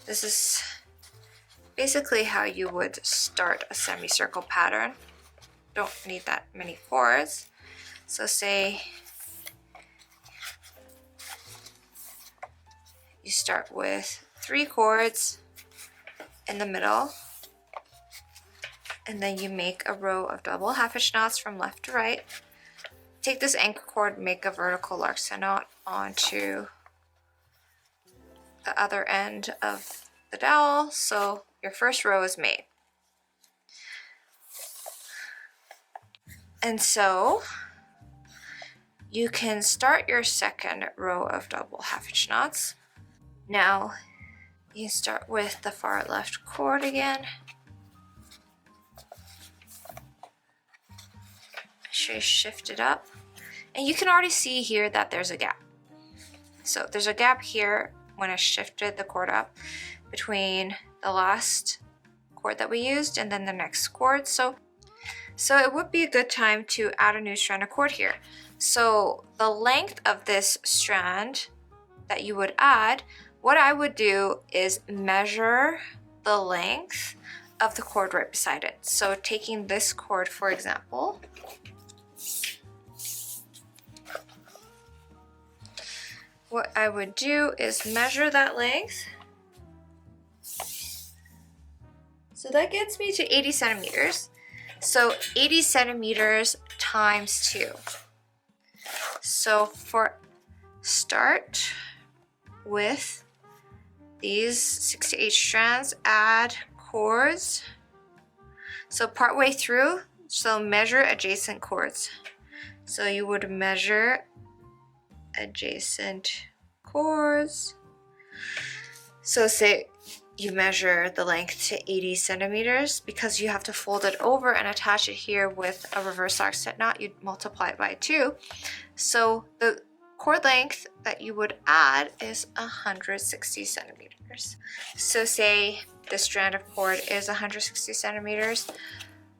this is basically how you would start a semicircle pattern. Don't need that many cords. So say you start with 3 cords in the middle, and then you make a row of double half-inch knots from left to right. Take this anchor cord, make a vertical larkspur knot onto the other end of the dowel, so your first row is made. And so you can start your second row of double half-inch knots. Now you start with the far left cord again. Make sure you shift it up. And you can already see here that there's a gap. So there's a gap here when I shifted the cord up between the last cord that we used and then the next cord. So it would be a good time to add a new strand of cord here. So the length of this strand that you would add, what I would do is measure the length of the cord right beside it. So taking this cord, for example, what I would do is measure that length. So that gets me to 80 centimeters. So 80 centimeters times 2. So for start with these 6 to 8 strands, add cords. So partway through, so measure adjacent cords. So you would measure adjacent cords. So say you measure the length to 80 centimeters. Because you have to fold it over and attach it here with a reverse larkspur knot, you'd multiply it by 2. So the cord length that you would add is 160 centimeters. So say the strand of cord is 160 centimeters.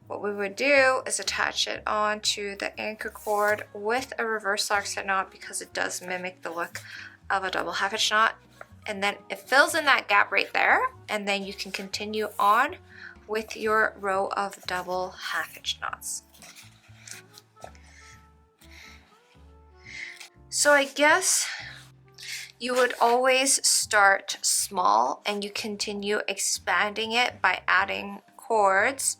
What we would do is attach it onto the anchor cord with a reverse larkspur knot because it does mimic the look of a double half-inch knot. And then it fills in that gap right there, and then you can continue on with your row of double half-inch knots. So I guess you would always start small and you continue expanding it by adding cords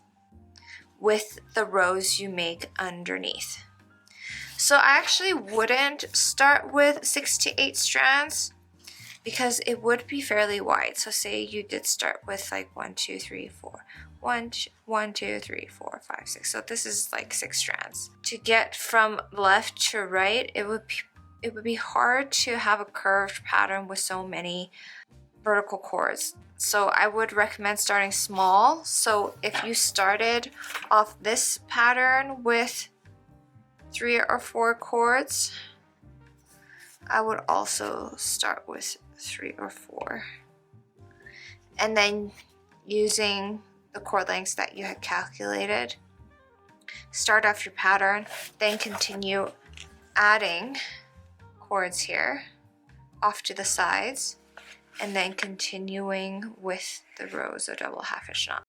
with the rows you make underneath. So I actually wouldn't start with 6 to 8 strands because it would be fairly wide. So say you did start with like 1, 2, 3, 4. 1, 2, 3, 4, 5, 6. So this is like 6 strands. To get from left to right, it would be hard to have a curved pattern with so many vertical cords. So I would recommend starting small. So if you started off this pattern with 3 or 4 cords, I would also start with 3 or 4. And then using the cord lengths that you had calculated, start off your pattern, then continue adding cords here off to the sides, and then continuing with the rows of double half-inch knot.